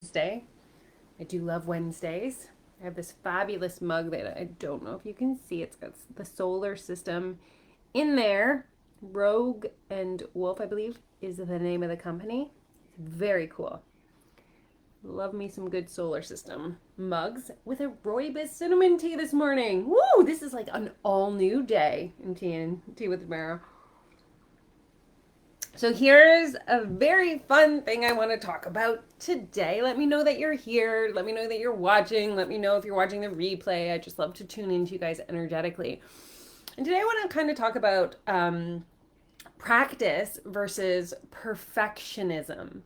Wednesday. I do love Wednesdays. I have this fabulous mug that I don't know if you can see. It's got the solar system in there. Rogue and Wolf, I believe, is the name of the company. It's very cool. Love me some good solar system mugs with a rooibos cinnamon tea this morning. Woo! This is like an all new day in tea with Tamara. So here's a very fun thing I want to talk about today. Let me know that you're here. Let me know that you're watching. Let me know if you're watching the replay. I just love to tune into you guys energetically. And today I want to kind of talk about practice versus perfectionism.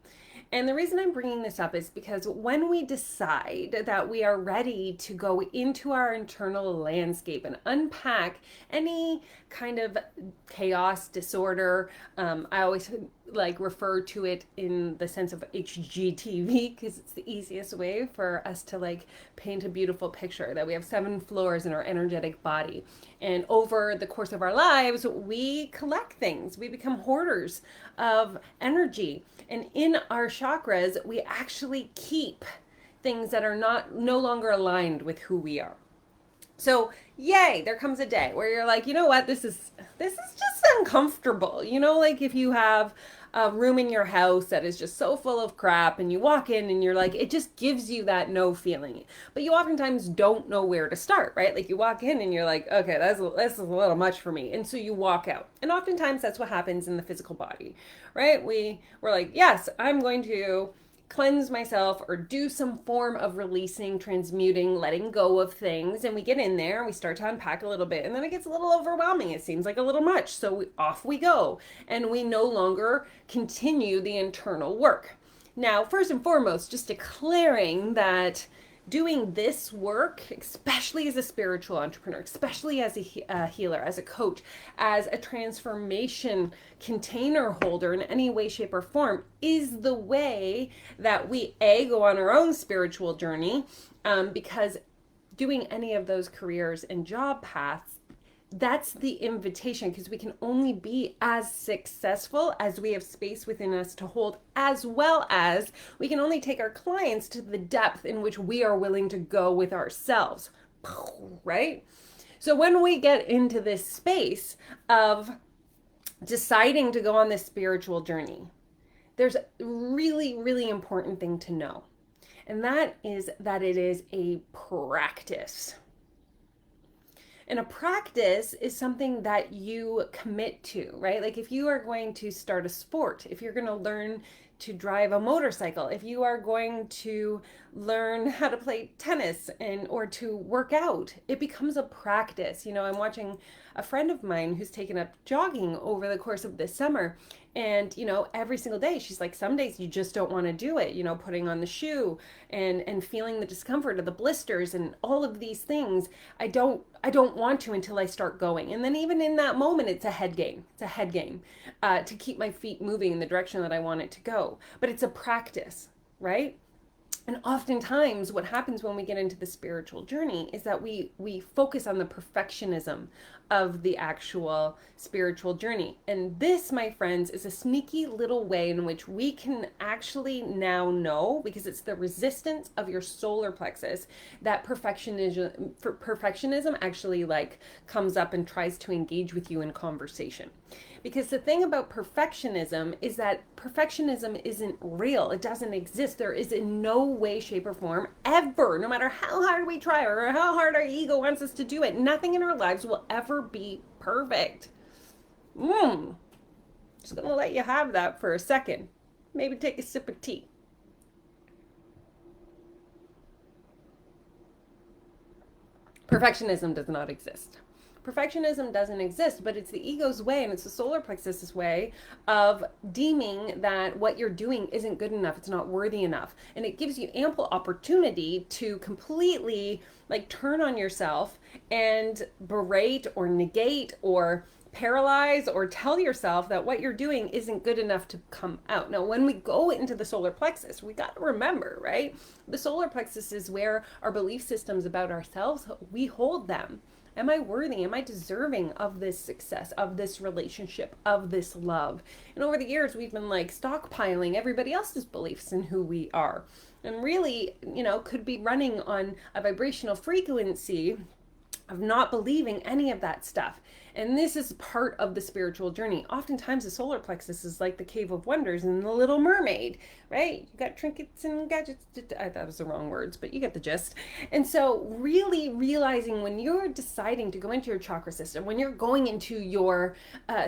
And the reason I'm bringing this up is because when we decide that we are ready to go into our internal landscape and unpack any kind of chaos, disorder, I always like refer to it in the sense of HGTV because it's the easiest way for us to like paint a beautiful picture that we have 7 floors in our energetic body. And over the course of our lives, we collect things. We become hoarders of energy. And in our chakras, we actually keep things that are no longer aligned with who we are. So, yay, there comes a day where you're like, you know what, this is just uncomfortable. Like if you have a room in your house that is just so full of crap and you walk in and you're like, it just gives you that no feeling. But you oftentimes don't know where to start, right? Like you walk in and you're like, okay, this is a little much for me. And so you walk out. And oftentimes that's what happens in the physical body, right? We're like, yes, I'm going to cleanse myself or do some form of releasing, transmuting, letting go of things. And we get in there and we start to unpack a little bit. And then it gets a little overwhelming. It seems like a little much. So off we go. And we no longer continue the internal work. Now, first and foremost, just declaring that doing this work, especially as a spiritual entrepreneur, especially as a healer, as a coach, as a transformation container holder in any way, shape, or form, is the way that we go on our own spiritual journey. Because doing any of those careers and job paths, that's the invitation, because we can only be as successful as we have space within us to hold, as well as we can only take our clients to the depth in which we are willing to go with ourselves, right? So when we get into this space of deciding to go on this spiritual journey, there's a really, really important thing to know. And that is that it is a practice. And a practice is something that you commit to, right? Like if you are going to start a sport, if you're going to learn to drive a motorcycle, if you are going to learn how to play tennis and or to work out, it becomes a practice. I'm watching a friend of mine who's taken up jogging over the course of this summer, and every single day she's like, some days you just don't want to do it, putting on the shoe and feeling the discomfort of the blisters and all of these things. I don't want to until I start going. And then even in that moment, it's a head game. It's a head game to keep my feet moving in the direction that I want it to go. But it's a practice, right? And oftentimes what happens when we get into the spiritual journey is that we focus on the perfectionism of the actual spiritual journey. And this, my friends, is a sneaky little way in which we can actually now know, because it's the resistance of your solar plexus, that perfectionism actually like comes up and tries to engage with you in conversation. Because the thing about perfectionism is that perfectionism isn't real. It doesn't exist. There is in no way, shape, or form ever, no matter how hard we try or how hard our ego wants us to do it, nothing in our lives will ever be perfect. Just gonna let you have that for a second. Maybe take a sip of tea. Perfectionism does not exist. Perfectionism doesn't exist, but it's the ego's way and it's the solar plexus's way of deeming that what you're doing isn't good enough, it's not worthy enough. And it gives you ample opportunity to completely like turn on yourself and berate or negate or paralyze or tell yourself that what you're doing isn't good enough to come out. Now, when we go into the solar plexus, we got to remember, right? The solar plexus is where our belief systems about ourselves, we hold them. Am I worthy? Am I deserving of this success, of this relationship, of this love? And over the years, we've been like stockpiling everybody else's beliefs in who we are. and really, could be running on a vibrational frequency of not believing any of that stuff. And this is part of the spiritual journey. Oftentimes, the solar plexus is like the cave of wonders in The Little Mermaid, right? You got trinkets and gadgets. I thought it was the wrong words, but you get the gist. And so, really realizing when you're deciding to go into your chakra system, when you're going into your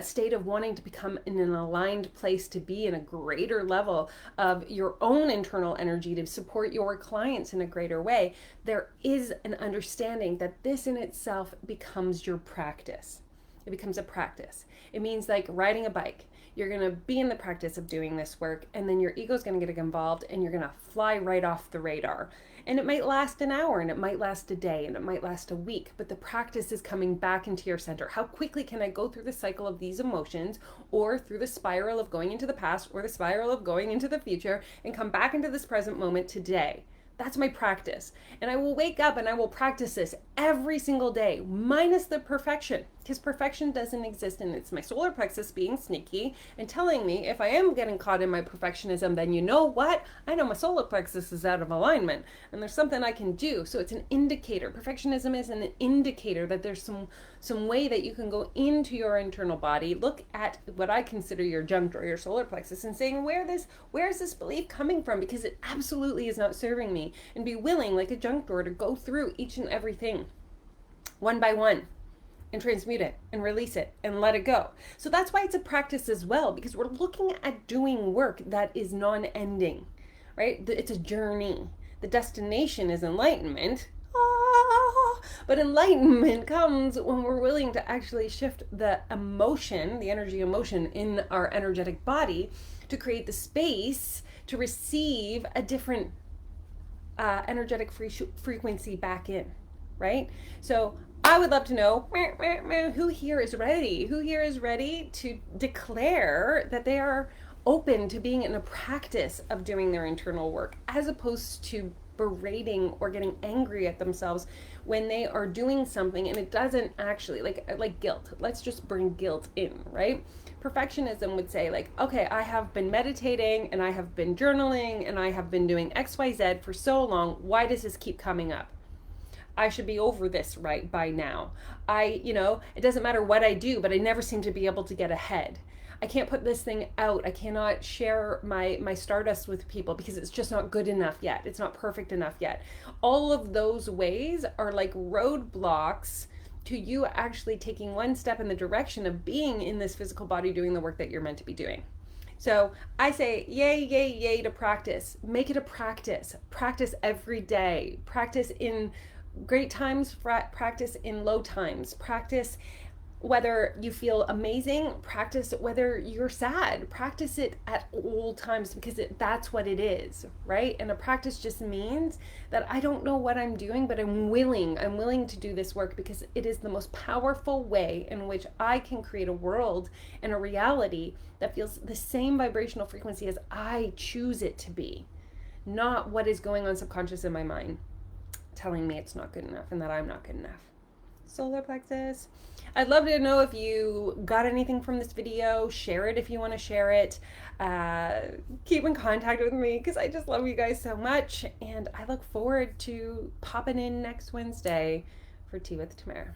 state of wanting to become in an aligned place to be in a greater level of your own internal energy to support your clients in a greater way, there is an understanding that this in itself becomes your practice. It becomes a practice. It means like riding a bike. You're going to be in the practice of doing this work, and then your ego is going to get involved, and you're going to fly right off the radar. And it might last an hour, and it might last a day, and it might last a week, but the practice is coming back into your center. How quickly can I go through the cycle of these emotions, or through the spiral of going into the past, or the spiral of going into the future, and come back into this present moment today? That's my practice. And I will wake up and I will practice this every single day, minus the perfection, because perfection doesn't exist. And it's my solar plexus being sneaky and telling me if I am getting caught in my perfectionism, then you know what? I know my solar plexus is out of alignment and there's something I can do. So it's an indicator. Perfectionism is an indicator that there's some way that you can go into your internal body, look at what I consider your junk drawer, your solar plexus, and saying, where is this belief coming from? Because it absolutely is not serving me. And be willing, like a junk drawer, to go through each and everything one by one and transmute it and release it and let it go. So that's why it's a practice as well, because we're looking at doing work that is non-ending, right? It's a journey. The destination is enlightenment. But enlightenment comes when we're willing to actually shift the emotion, the energy emotion in our energetic body, to create the space to receive a different energetic frequency back in, right? So I would love to know who here is ready to declare that they are open to being in a practice of doing their internal work, as opposed to berating or getting angry at themselves when they are doing something and it doesn't actually, like guilt. Let's just bring guilt in, right? Perfectionism would say, like, okay, I have been meditating and I have been journaling and I have been doing XYZ for so long. Why does this keep coming up? I should be over this right by now. It doesn't matter what I do, but I never seem to be able to get ahead. I can't put this thing out. I cannot share my stardust with people because it's just not good enough yet. It's not perfect enough yet. All of those ways are like roadblocks to you actually taking one step in the direction of being in this physical body doing the work that you're meant to be doing. So I say, yay, yay, yay to practice. Make it a practice. Practice every day. Practice in great times, practice in low times. Practice whether you feel amazing, practice whether you're sad, practice it at all times, because that's what it is, right? And a practice just means that I don't know what I'm doing, but I'm willing to do this work, because it is the most powerful way in which I can create a world and a reality that feels the same vibrational frequency as I choose it to be, not what is going on subconscious in my mind telling me it's not good enough and that I'm not good enough. Solar plexus. I'd love to know if you got anything from this video. Share it if you want to share it. Keep in contact with me, because I just love you guys so much. And I look forward to popping in next Wednesday for Tea with Tamara.